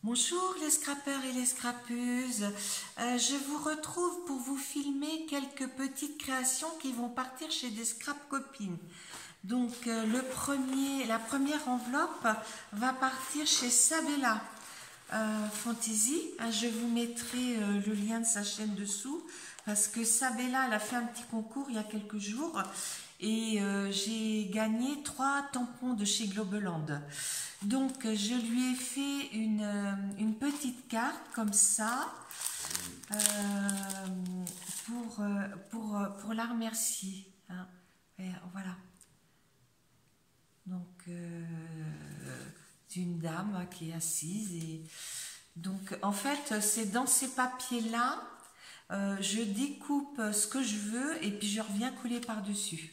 Bonjour les scrappeurs et les scrappeuses, je vous retrouve pour vous filmer quelques petites créations qui vont partir chez des scrap copines. Donc la première enveloppe va partir chez Sabella Fantasy. Je vous mettrai le lien de sa chaîne dessous parce que Sabella elle a fait un petit concours il y a quelques jours et j'ai gagné 3 tampons de chez Globeland. Donc je lui ai fait une petite carte comme ça pour la remercier. Hein. Et voilà. Donc c'est une dame qui est assise et donc en fait c'est dans ces papiers là je découpe ce que je veux et puis je reviens coller par dessus.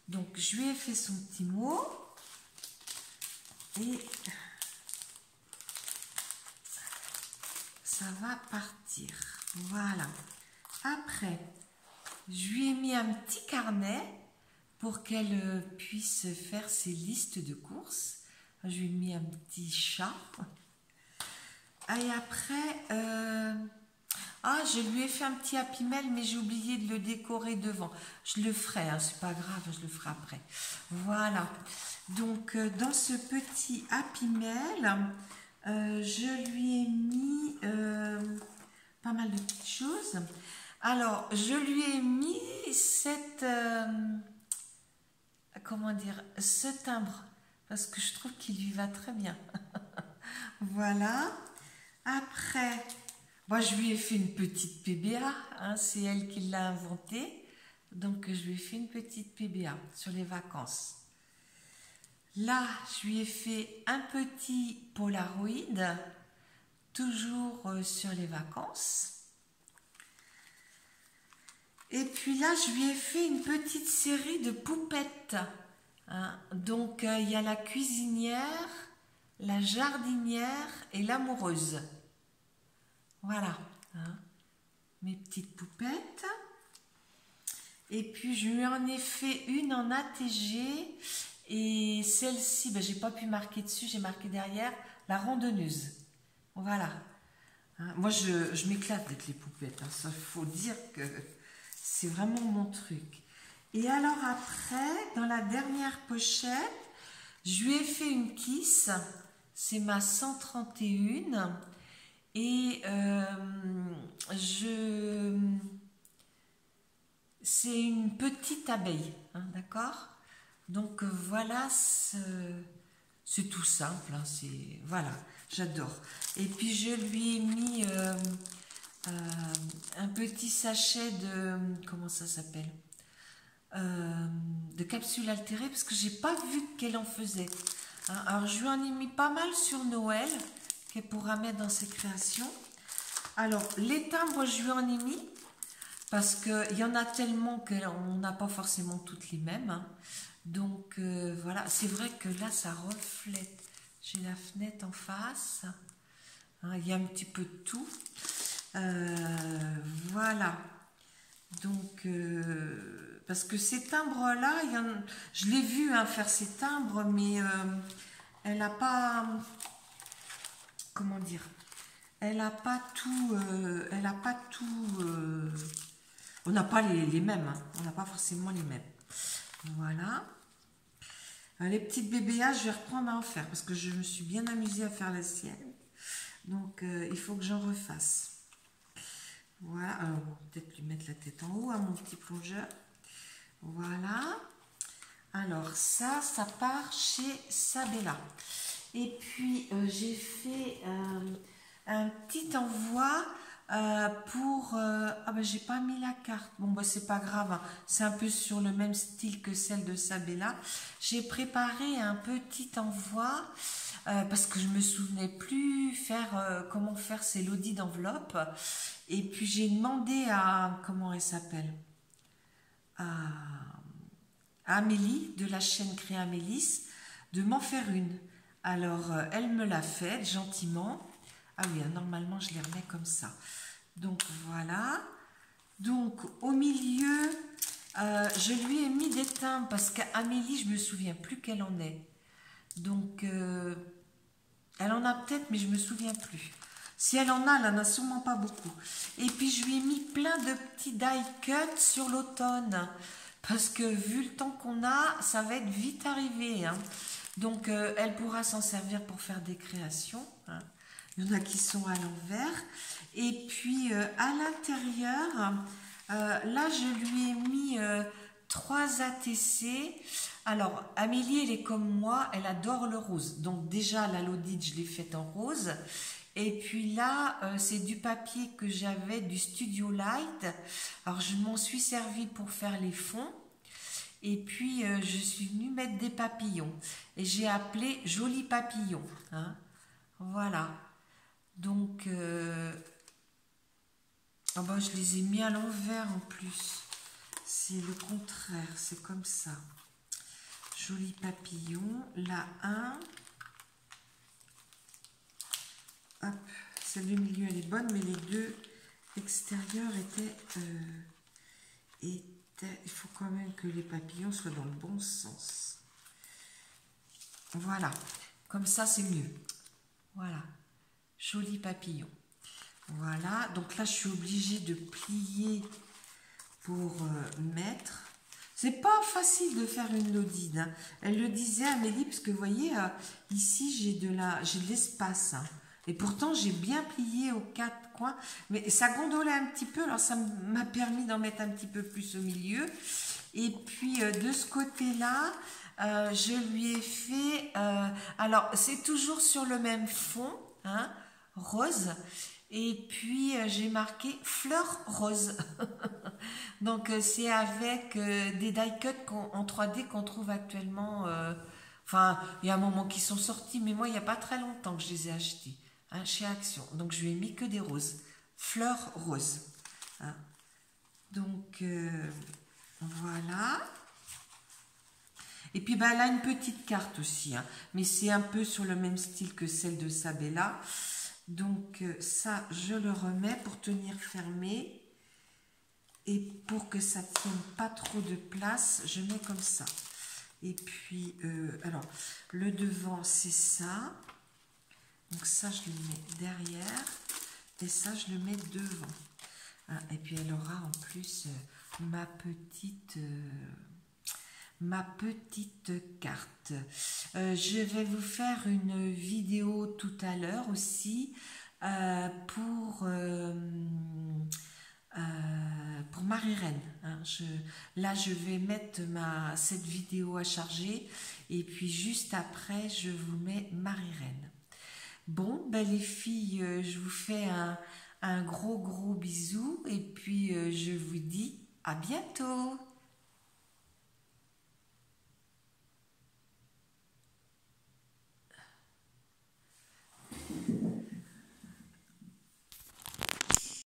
Donc je lui ai fait son petit mot. Et ça va partir. Voilà. Après, je lui ai mis un petit carnet pour qu'elle puisse faire ses listes de courses. Je lui ai mis un petit chat. Et après, je lui ai fait un petit Happy Mail, mais j'ai oublié de le décorer devant. Je le ferai, hein, c'est pas grave, je le ferai après. Voilà. Donc, dans ce petit Happy Mail, je lui ai mis pas mal de petites choses. Alors, je lui ai mis ce timbre, parce que je trouve qu'il lui va très bien. Voilà. Après, moi, je lui ai fait une petite PBA, hein, c'est elle qui l'a inventée. Donc, je lui ai fait une petite PBA sur les vacances. Là, je lui ai fait un petit Polaroid, toujours sur les vacances. Et puis là, je lui ai fait une petite série de poupettes. Hein. Donc, il y a la cuisinière, la jardinière et l'amoureuse. Voilà, hein, mes petites poupettes. Et puis, je lui en ai fait une en ATG. Et celle-ci, j'ai pas pu marquer dessus, j'ai marqué derrière la randonneuse. Voilà. Hein, moi, je m'éclate avec les poupettes. Hein, ça, faut dire que c'est vraiment mon truc. Et alors après, dans la dernière pochette, je lui ai fait une Kiss. C'est ma 131. Et c'est une petite abeille. Hein, d'accord ? Donc voilà, c'est tout simple, hein, voilà, j'adore. Et puis je lui ai mis un petit sachet de, comment ça s'appelle, de capsules altérées, parce que j'ai pas vu qu'elle en faisait. Hein, alors je lui en ai mis pas mal sur Noël, qu'elle pourra mettre dans ses créations. Alors les timbres, je lui en ai mis, parce qu'il y en a tellement qu'on n'a pas forcément toutes les mêmes. Hein. Donc voilà, c'est vrai que là ça reflète. J'ai la fenêtre en face. Hein, il y a un petit peu de tout. Voilà. Donc, parce que ces timbres-là, je l'ai vu hein, faire ces timbres, mais elle n'a pas. Comment dire? Elle n'a pas tout. Elle n'a pas tout. On n'a pas les mêmes. Hein, on n'a pas forcément les mêmes. Voilà. Les petites BBA, je vais reprendre à en faire parce que je me suis bien amusée à faire la sienne. Donc, il faut que j'en refasse. Voilà. Alors, peut-être lui mettre la tête en haut à mon petit plongeur. Voilà. Alors, ça part chez Sabella. Et puis, j'ai fait un petit envoi pour... j'ai pas mis la carte. Bon, c'est pas grave. Hein. C'est un peu sur le même style que celle de Sabella. J'ai préparé un petit envoi parce que je me souvenais plus comment faire ces lodis d'enveloppe. Et puis, j'ai demandé à... Comment elle s'appelle à Amélie, de la chaîne Créa Amélis, de m'en faire une. Alors, elle me l'a faite gentiment. Ah oui, normalement, je les remets comme ça. Donc, voilà. Donc, au milieu, je lui ai mis des timbres parce qu'Amélie, je ne me souviens plus qu'elle en est. Donc, Elle en a peut-être, mais je me souviens plus. Si elle en a, elle n'en a sûrement pas beaucoup. Et puis, je lui ai mis plein de petits die cuts sur l'automne. Parce que vu le temps qu'on a, ça va être vite arrivé. Hein. Donc, elle pourra s'en servir pour faire des créations. Hein. Il y en a qui sont à l'envers. Et puis, à l'intérieur, là, je lui ai mis 3 ATC. Alors, Amélie, elle est comme moi, elle adore le rose. Donc, déjà, la Lodite, je l'ai faite en rose. Et puis là, c'est du papier que j'avais du Studio Light. Alors, je m'en suis servi pour faire les fonds. Et puis, je suis venue mettre des papillons. Et j'ai appelé Joli Papillon. Hein. Voilà. Donc, oh ben, je les ai mis à l'envers en plus. C'est le contraire, c'est comme ça. Joli Papillon. La 1. Hop, celle du milieu elle est bonne, mais les deux extérieurs étaient, il faut quand même que les papillons soient dans le bon sens. Voilà, comme ça c'est mieux. Voilà, joli papillon. Voilà, donc là je suis obligée de plier pour mettre. C'est pas facile de faire une Lodide. Hein. Elle le disait Amélie, parce que vous voyez, ici j'ai de l'espace. Hein. Et pourtant, j'ai bien plié aux 4 coins. Mais ça gondolait un petit peu. Alors, ça m'a permis d'en mettre un petit peu plus au milieu. Et puis, de ce côté-là, je lui ai fait... alors, c'est toujours sur le même fond, hein, rose. Et puis, j'ai marqué fleur rose. Donc, c'est avec des die cuts en 3D qu'on trouve actuellement... enfin, il y a un moment qu'ils sont sortis, mais moi, il n'y a pas très longtemps que je les ai achetés. Hein, chez Action. Donc, je lui ai mis que des roses. Fleurs roses. Hein. Donc, voilà. Et puis, bah, elle a une petite carte aussi. Hein, mais c'est un peu sur le même style que celle de Sabella. Donc, ça, je le remets pour tenir fermé. Et pour que ça ne tienne pas trop de place, je mets comme ça. Et puis, alors, le devant, c'est ça. Donc ça, je le mets derrière et ça, je le mets devant. Hein, et puis, elle aura en plus ma petite carte. Je vais vous faire une vidéo tout à l'heure aussi pour Marie-Reine. Hein. Là, je vais mettre cette vidéo à charger et puis juste après, je vous mets Marie-Reine. Bon, ben les filles, je vous fais un gros bisou et puis je vous dis à bientôt.